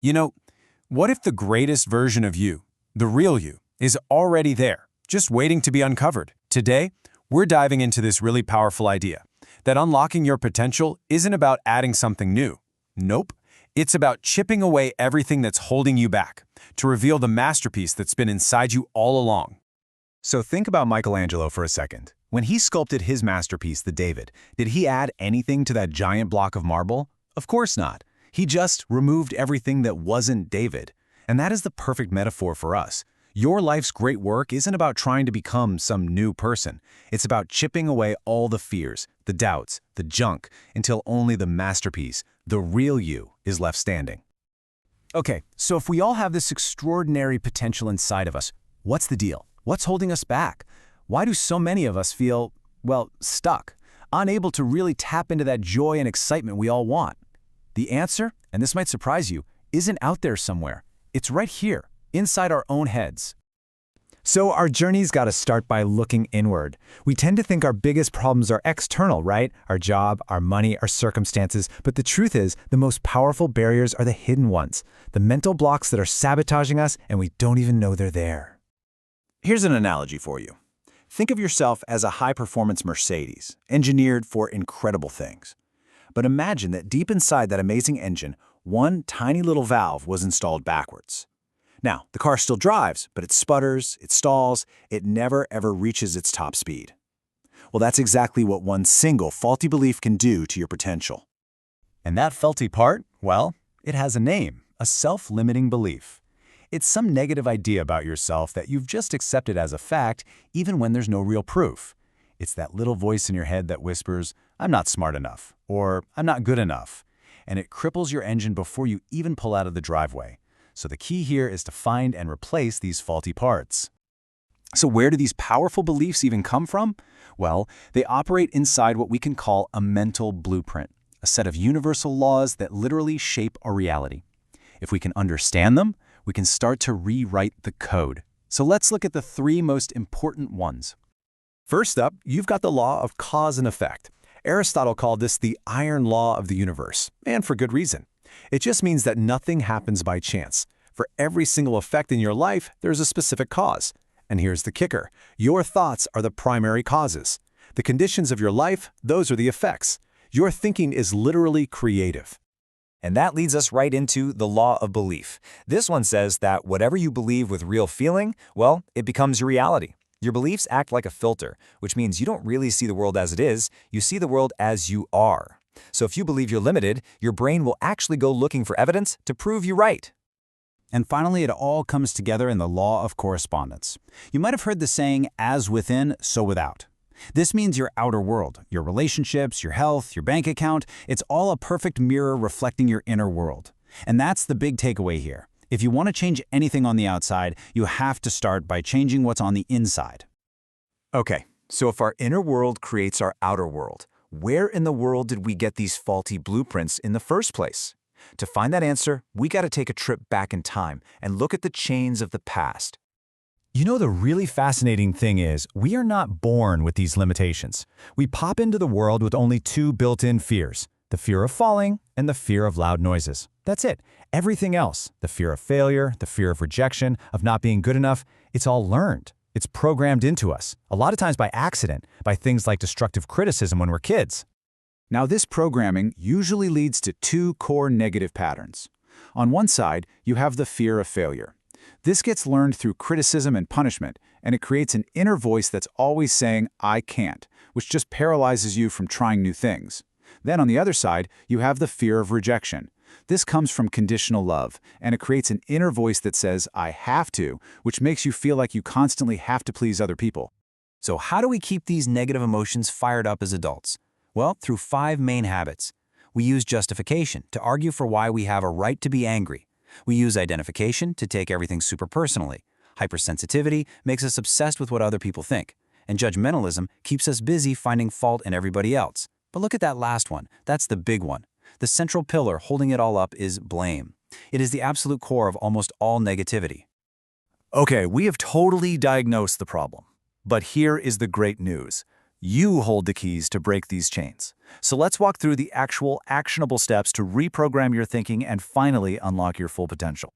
You know, what if the greatest version of you, the real you, is already there, just waiting to be uncovered? Today, we're diving into this really powerful idea that unlocking your potential isn't about adding something new. Nope. It's about chipping away everything that's holding you back to reveal the masterpiece that's been inside you all along. So think about Michelangelo for a second. When he sculpted his masterpiece, the David, did he add anything to that giant block of marble? Of course not. He just removed everything that wasn't David. And that is the perfect metaphor for us. Your life's great work isn't about trying to become some new person. It's about chipping away all the fears, the doubts, the junk, until only the masterpiece, the real you, is left standing. Okay, so if we all have this extraordinary potential inside of us, what's the deal? What's holding us back? Why do so many of us feel, well, stuck, unable to really tap into that joy and excitement we all want? The answer, and this might surprise you, isn't out there somewhere. It's right here, inside our own heads. So our journey's got to start by looking inward. We tend to think our biggest problems are external, right? Our job, our money, our circumstances. But the truth is, the most powerful barriers are the hidden ones, the mental blocks that are sabotaging us and we don't even know they're there. Here's an analogy for you. Think of yourself as a high-performance Mercedes, engineered for incredible things. But imagine that deep inside that amazing engine, one tiny little valve was installed backwards. Now, the car still drives, but it sputters, it stalls, it never ever reaches its top speed. Well, that's exactly what one single faulty belief can do to your potential. And that faulty part, well, it has a name, a self-limiting belief. It's some negative idea about yourself that you've just accepted as a fact, even when there's no real proof. It's that little voice in your head that whispers, "I'm not smart enough," or "I'm not good enough," and it cripples your engine before you even pull out of the driveway. So the key here is to find and replace these faulty parts. So where do these powerful beliefs even come from? Well, they operate inside what we can call a mental blueprint, a set of universal laws that literally shape our reality. If we can understand them, we can start to rewrite the code. So let's look at the three most important ones. First up, you've got the law of cause and effect. Aristotle called this the iron law of the universe, and for good reason. It just means that nothing happens by chance. For every single effect in your life, there's a specific cause. And here's the kicker. Your thoughts are the primary causes. The conditions of your life, those are the effects. Your thinking is literally creative. And that leads us right into the law of belief. This one says that whatever you believe with real feeling, well, it becomes your reality. Your beliefs act like a filter, which means you don't really see the world as it is, you see the world as you are. So if you believe you're limited, your brain will actually go looking for evidence to prove you right. And finally, it all comes together in the law of correspondence. You might have heard the saying, as within, so without. This means your outer world, your relationships, your health, your bank account, it's all a perfect mirror reflecting your inner world. And that's the big takeaway here. If you want to change anything on the outside, you have to start by changing what's on the inside. Okay, so if our inner world creates our outer world, where in the world did we get these faulty blueprints in the first place? To find that answer, we got to take a trip back in time and look at the chains of the past. You know, the really fascinating thing is, we are not born with these limitations. We pop into the world with only two built-in fears, the fear of falling and the fear of loud noises. That's it. Everything else, the fear of failure, the fear of rejection, of not being good enough, it's all learned. It's programmed into us, a lot of times by accident, by things like destructive criticism when we're kids. Now, this programming usually leads to two core negative patterns. On one side, you have the fear of failure. This gets learned through criticism and punishment, and it creates an inner voice that's always saying, "I can't," which just paralyzes you from trying new things. Then on the other side, you have the fear of rejection. This comes from conditional love, and it creates an inner voice that says, "I have to," which makes you feel like you constantly have to please other people. So how do we keep these negative emotions fired up as adults? Well, through 5 main habits. We use justification to argue for why we have a right to be angry. We use identification to take everything super personally. Hypersensitivity makes us obsessed with what other people think. And judgmentalism keeps us busy finding fault in everybody else. But look at that last one. That's the big one. The central pillar holding it all up is blame. It is the absolute core of almost all negativity. Okay, we have totally diagnosed the problem. But here is the great news. You hold the keys to break these chains. So let's walk through the actual actionable steps to reprogram your thinking and finally unlock your full potential.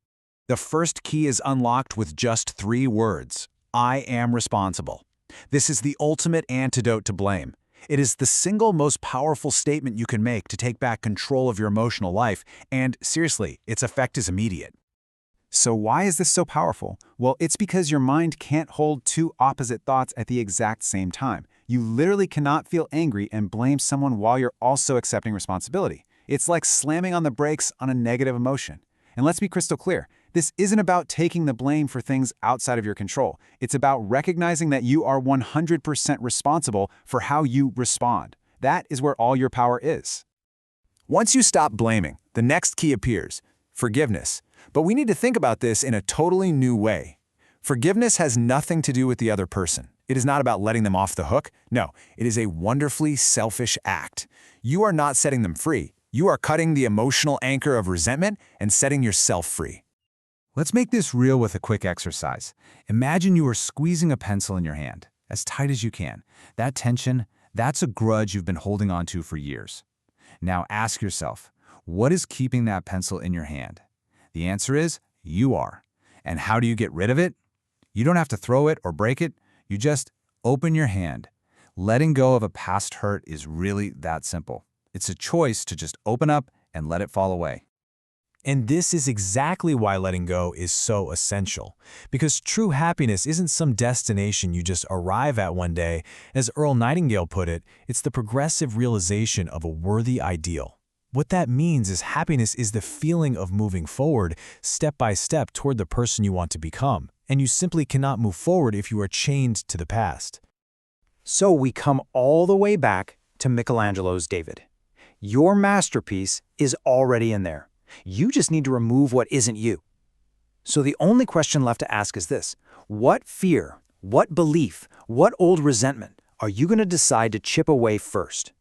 The first key is unlocked with just 3 words. I am responsible. This is the ultimate antidote to blame. It is the single most powerful statement you can make to take back control of your emotional life, and seriously, its effect is immediate. So why is this so powerful? Well, it's because your mind can't hold 2 opposite thoughts at the exact same time. You literally cannot feel angry and blame someone while you're also accepting responsibility. It's like slamming on the brakes on a negative emotion. And let's be crystal clear, this isn't about taking the blame for things outside of your control. It's about recognizing that you are 100% responsible for how you respond. That is where all your power is. Once you stop blaming, the next key appears: forgiveness. But we need to think about this in a totally new way. Forgiveness has nothing to do with the other person. It is not about letting them off the hook. No, it is a wonderfully selfish act. You are not setting them free. You are cutting the emotional anchor of resentment and setting yourself free. Let's make this real with a quick exercise. Imagine you are squeezing a pencil in your hand, as tight as you can. That tension, that's a grudge you've been holding on to for years. Now ask yourself, what is keeping that pencil in your hand? The answer is, you are. And how do you get rid of it? You don't have to throw it or break it. You just open your hand. Letting go of a past hurt is really that simple. It's a choice to just open up and let it fall away. And this is exactly why letting go is so essential. Because true happiness isn't some destination you just arrive at one day. As Earl Nightingale put it, it's the progressive realization of a worthy ideal. What that means is happiness is the feeling of moving forward, step by step, toward the person you want to become. And you simply cannot move forward if you are chained to the past. So we come all the way back to Michelangelo's David. Your masterpiece is already in there. You just need to remove what isn't you. So the only question left to ask is this: what fear, what belief, what old resentment are you going to decide to chip away first?